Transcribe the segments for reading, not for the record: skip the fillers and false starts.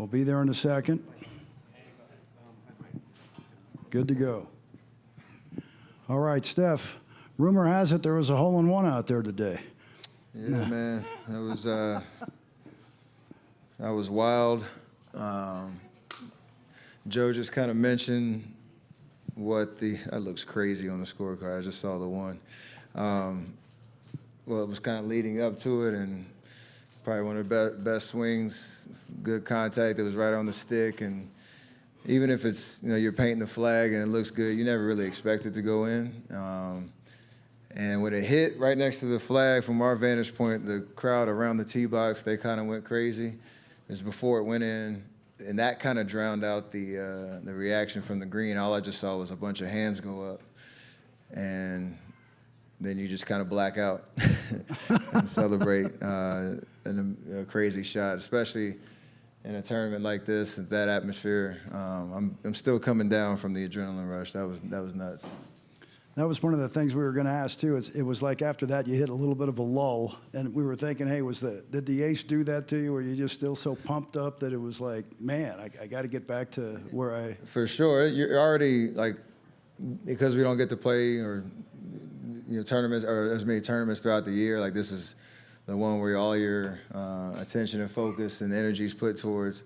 We'll be there in a second. Good to go. All right, Steph, rumor has it there was a hole-in-one out there today. Yeah, man, that was wild. Joe just kind of mentioned that looks crazy on the scorecard. I just saw the one. Well, it was kind of leading up to it, and probably one of the best swings, good contact. It was right on the stick, and even if it's, you're painting the flag and it looks good, you never really expect it to go in. And when it hit right next to the flag, from our vantage point, the crowd around the tee box, they kind of went crazy. It was before it went in, and that kind of drowned out the reaction from the green. All I just saw was a bunch of hands go up, and then you just kind of black out and celebrate a crazy shot, especially in a tournament like this, that atmosphere. I'm still coming down from the adrenaline rush. That was nuts. That was one of the things we were going to ask, too. It was like after that you hit a little bit of a lull, and we were thinking, hey, did the ace do that to you? Were you just still so pumped up that it was like, man, I got to get back to where I... For sure. You're already, because we don't get to play tournaments or as many tournaments throughout the year, this is the one where all your attention and focus and energy is put towards.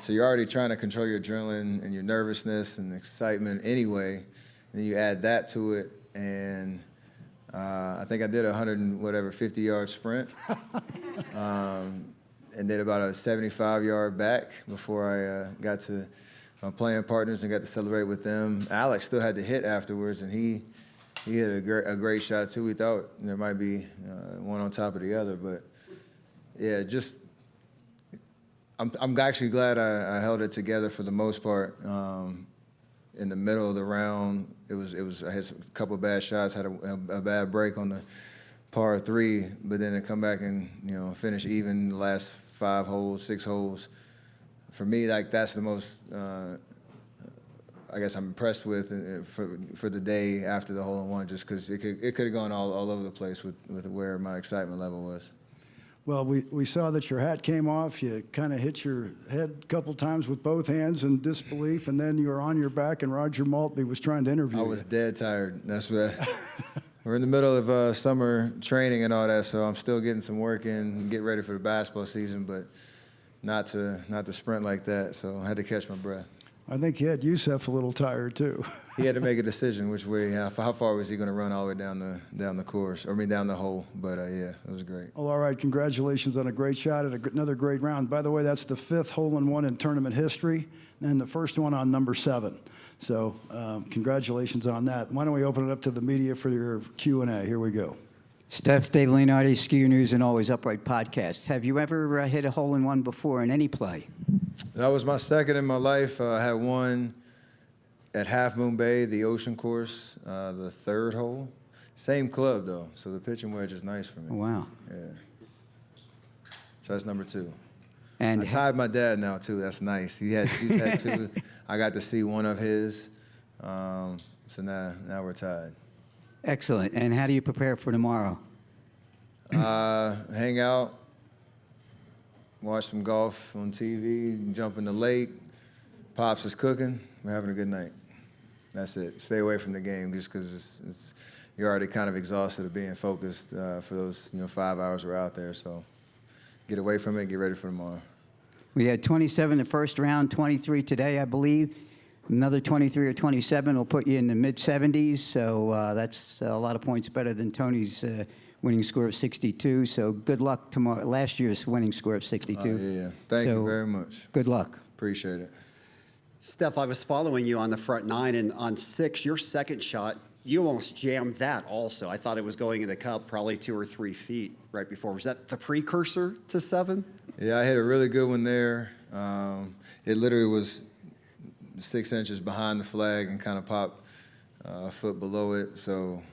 So you're already trying to control your adrenaline and your nervousness and excitement anyway. And then you add that to it, and I think I did a 50-yard sprint, and did about a 75-yard back before I got to my playing partners and got to celebrate with them. Alex still had to hit afterwards, and he hit a great shot too. We thought there might be one on top of the other, but yeah, I'm actually glad I held it together for the most part. In the middle of the round, I had a couple of bad shots, had a bad break on the par 3, but then to come back and finish even the last 5 holes, 6 holes. For me, that's the most I guess I'm impressed with for the day after the hole-in-one, just because it could have gone all over the place with where my excitement level was. Well, we saw that your hat came off. You kind of hit your head a couple times with both hands in disbelief, and then you were on your back, and Roger Maltby was trying to interview you. I was dead tired. That's what. We're in the middle of summer training and all that, so I'm still getting some work in and get ready for the basketball season, but not to sprint like that. So I had to catch my breath. I think you had Youssef a little tired too. He had to make a decision which way, how far was he going to run all the way down the course, down the hole. But yeah, it was great. Well, all right, congratulations on a great shot at another great round. By the way, that's the 5th hole-in-one in tournament history, and the first one on number 7. So congratulations on that. Why don't we open it up to the media for your Q&A? Here we go. Steph, Dave Leonardi, Ski News and Always Upright podcast. Have you ever hit a hole-in-one before in any play? That was my second in my life. I had one at Half Moon Bay, the ocean course, the 3rd hole. Same club, though, so the pitching wedge is nice for me. Oh, wow. Yeah. So that's number 2. And I tied my dad now, too. That's nice. He's had 2. I got to see one of his. So now we're tied. Excellent. And how do you prepare for tomorrow? Hang out, watch some golf on TV, jump in the lake. Pops is cooking. We're having a good night. That's it. Stay away from the game just because you're already kind of exhausted of being focused for those 5 hours we're out there. So get away from it, get ready for tomorrow. We had 27 the first round, 23 today, I believe. Another 23 or 27 will put you in the mid-70s, so that's a lot of points better than Tony's winning score of 62. So good luck tomorrow. Last year's winning score of 62. Yeah. Thank you very much. Good luck. Appreciate it. Steph, I was following you on the front 9, and on 6, your second shot, you almost jammed that also. I thought it was going in the cup probably 2 or 3 feet right before. Was that the precursor to 7? Yeah, I hit a really good one there. It literally was 6 inches behind the flag and kind of popped a foot below it. So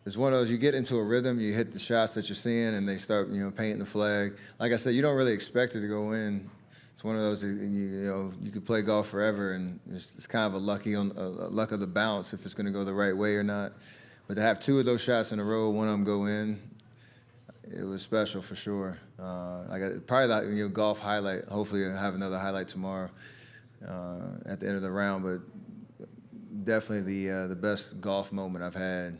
it's one of those, you get into a rhythm, you hit the shots that you're seeing, and they start, painting the flag. Like I said, you don't really expect it to go in. It's one of those, you could play golf forever, and it's kind of a luck of the bounce if it's going to go the right way or not. But to have 2 of those shots in a row, one of them go in, it was special for sure. Probably like, golf highlight. Hopefully I'll have another highlight tomorrow at the end of the round, but definitely the best golf moment I've had,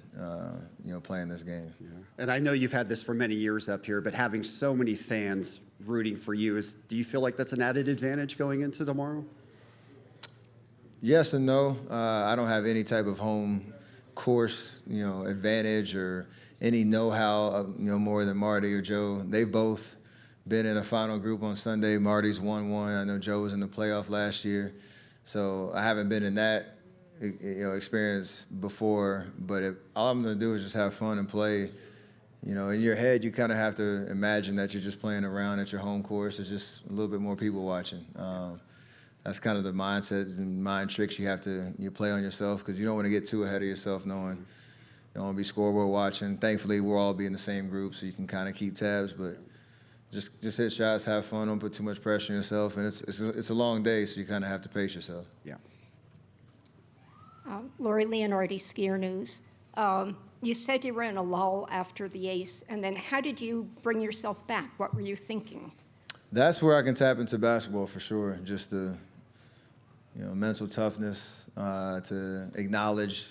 playing this game. Yeah. And I know you've had this for many years up here, but having so many fans rooting for you, do you feel like that's an added advantage going into tomorrow? Yes and no. I don't have any type of home course, advantage or any know-how, more than Marty or Joe. They've both been in a final group on Sunday. Marty's won one. I know Joe was in the playoff last year. So I haven't been in that, experience before. But all I'm going to do is just have fun and play. In your head, you kind of have to imagine that you're just playing around at your home course. There's just a little bit more people watching. That's kind of the mindset and mind tricks you play on yourself, because you don't want to get too ahead of yourself knowing you don't want to be scoreboard watching. Thankfully, we'll all be in the same group, so you can kind of keep tabs. But just hit shots, have fun, don't put too much pressure on yourself. And it's a long day, so you kind of have to pace yourself. Yeah. Lori Leonardi, Skier News. You said you were in a lull after the ace, and then how did you bring yourself back? What were you thinking? That's where I can tap into basketball for sure. Just the mental toughness to acknowledge,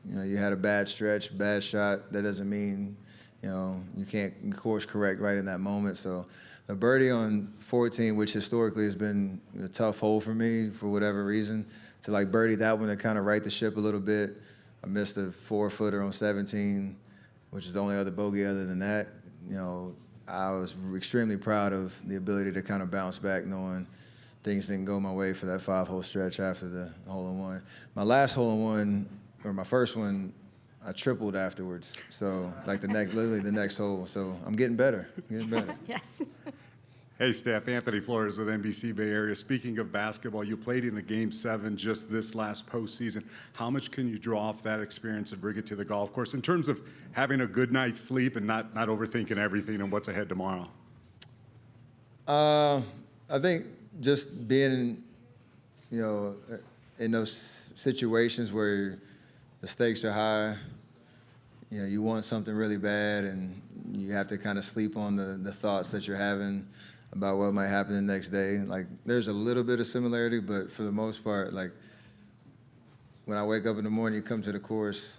you had a bad stretch, bad shot. That doesn't mean, you can't course correct right in that moment. So the birdie on 14, which historically has been a tough hole for me for whatever reason, to birdie that one to kind of right the ship a little bit. I missed a 4-footer on 17, which is the only other bogey other than that. I was extremely proud of the ability to kind of bounce back knowing things didn't go my way for that 5-hole stretch after the hole-in-one. My last hole-in-one, or my first one, I tripled afterwards. So literally the next hole. So I'm getting better, Yes. Hey, Steph, Anthony Flores with NBC Bay Area. Speaking of basketball, you played in the Game 7 just this last postseason. How much can you draw off that experience and bring it to the golf course in terms of having a good night's sleep and not overthinking everything and what's ahead tomorrow? I think just being, in those situations where the stakes are high, you want something really bad and you have to kind of sleep on the thoughts that you're having about what might happen the next day. There's a little bit of similarity, but for the most part, when I wake up in the morning, you come to the course,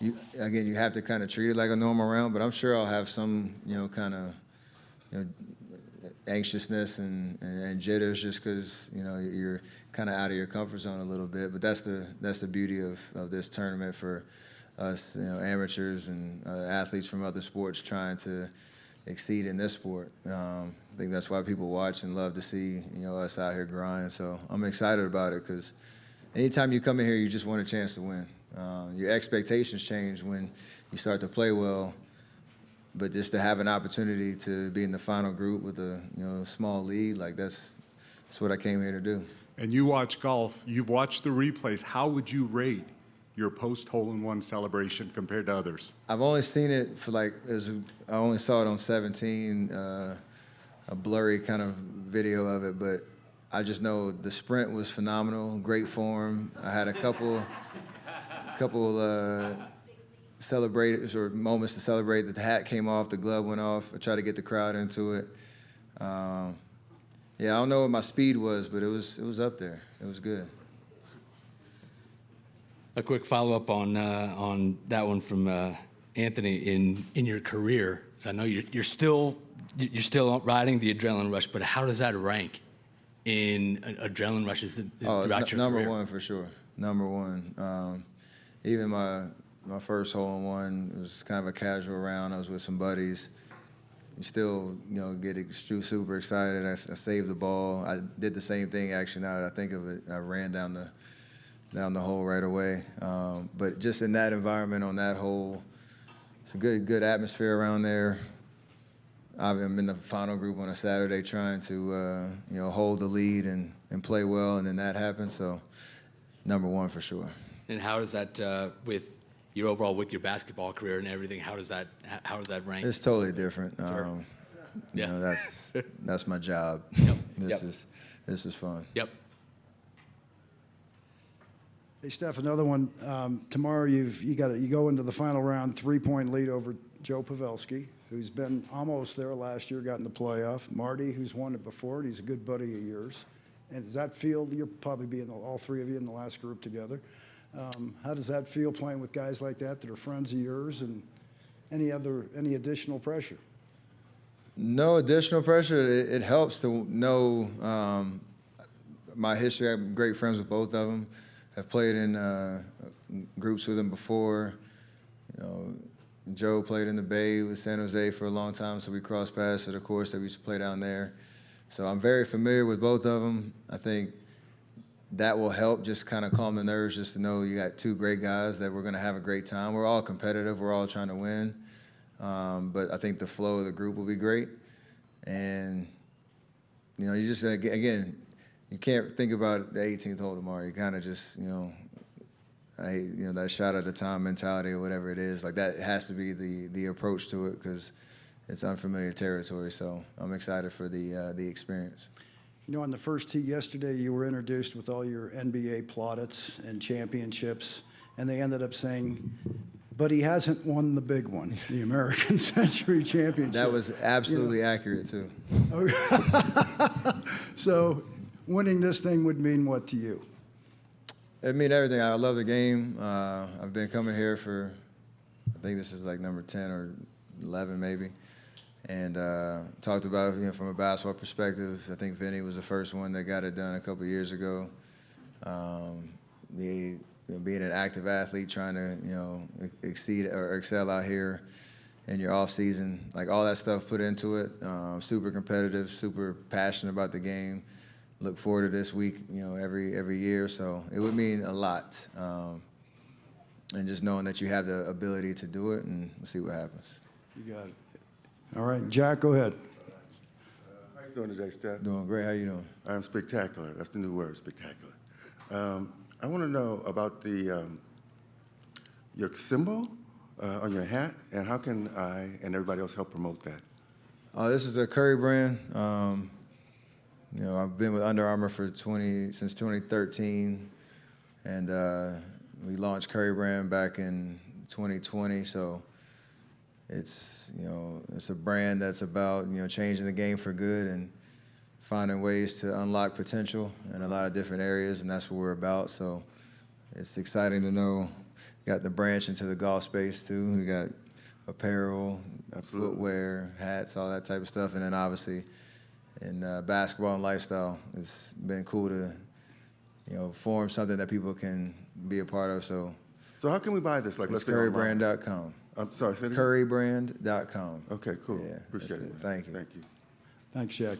you have to kind of treat it like a normal round, but I'm sure I'll have some, kind of, anxiousness and jitters just because, you're kind of out of your comfort zone a little bit. But that's the beauty of this tournament for us, amateurs and athletes from other sports trying to exceed in this sport. I think that's why people watch and love to see, us out here grinding. So I'm excited about it because anytime you come in here, you just want a chance to win. Your expectations change when you start to play well, but just to have an opportunity to be in the final group with a small lead, that's what I came here to do. And you watch golf. You've watched the replays. How would you rate your post-hole-in-one celebration compared to others? I've only seen it for I only saw it on 17, a blurry kind of video of it, but I just know the sprint was phenomenal, great form. I had a couple celebrations or moments to celebrate. That the hat came off, the glove went off. I tried to get the crowd into it. I don't know what my speed was, but it was up there. It was good. A quick follow-up on that one from Anthony. In your career, so I know you're still riding the adrenaline rush, but how does that rank in adrenaline rushes throughout it's your number career? one for sure. Number one. Even my first hole-in-one was kind of a casual round. I was with some buddies. You still, get super excited. I saved the ball. I did the same thing, actually, now that I think of it. I ran down the hole right away. But just in that environment on that hole, it's a good atmosphere around there. I'm in the final group on a Saturday trying to, hold the lead and play well, and then that happened. So number one for sure. And how does that with your basketball career and everything? How does that rank? It's totally different. Yeah. That's my job. Yep. This is fun. Yep. Hey, Steph, another one. Tomorrow you go into the final round, 3-point lead over Joe Pavelski. who's been almost there last year, got in the playoff. Marty, who's won it before, and he's a good buddy of yours. And does that feel, you'll probably be in all three of you in the last group together. How does that feel playing with guys like that are friends of yours, and any additional pressure? No additional pressure. It helps to know my history. I have great friends with both of them. I've played in groups with them before. You know, Joe played in the Bay with San Jose for a long time, so we crossed paths at a course that we used to play down there. So I'm very familiar with both of them. I think that will help just kind of calm the nerves, just to know you got two great guys that we're going to have a great time. We're all competitive. We're all trying to win. But I think the flow of the group will be great. And, you know, you just, again, you can't think about the 18th hole tomorrow. You kind of just, you know, that shot at the time mentality or whatever it is, like that has to be the approach to it, because it's unfamiliar territory. So I'm excited for the experience. You know, on the first tee yesterday, you were introduced with all your NBA plaudits and championships, and they ended up saying, but he hasn't won the big one, the American Century Championship. That was absolutely accurate, too. So winning this thing would mean what to you? It mean everything. I love the game. I've been coming here for, I think this is like number 10 or 11 maybe. And talked about, you know, from a basketball perspective, I think Vinny was the first one that got it done a couple of years ago. Being an active athlete, trying to, you know, exceed or excel out here in your off season, like all that stuff put into it. Super competitive, super passionate about the game. Look forward to this week, you know, every year. So it would mean a lot. And just knowing that you have the ability to do it, and we'll see what happens. You got it. All right, Jack, go ahead. How you doing today, Steph? Doing great. How you doing? I'm spectacular. That's the new word, spectacular. I want to know about the your symbol on your hat, and how can I and everybody else help promote that? This is a Curry brand. You know, I've been with Under Armour since 2013, and we launched Curry brand back in 2020. So it's, you know, it's a brand that's about, you know, changing the game for good and finding ways to unlock potential in a lot of different areas, and that's what we're about. So it's exciting to know we got the branch into the golf space too. We got apparel, footwear, hats, all that type of stuff, and then obviously in basketball and lifestyle, it's been cool to, you know, form something that people can be a part of. So how can we buy this? Like, let's it's say online. currybrand.com. I'm sorry, say it again? Currybrand.com. Okay, cool. Yeah, Appreciate it. Thank you. Thank you. Thanks, Jack.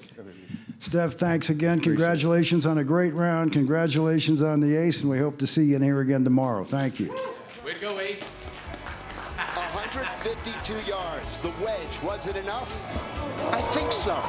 Steph, thanks again. Congratulations on a great round. Congratulations on the ace, and we hope to see you in here again tomorrow. Thank you. Way to go, Ace. 152 yards. The wedge, was it enough? I think so.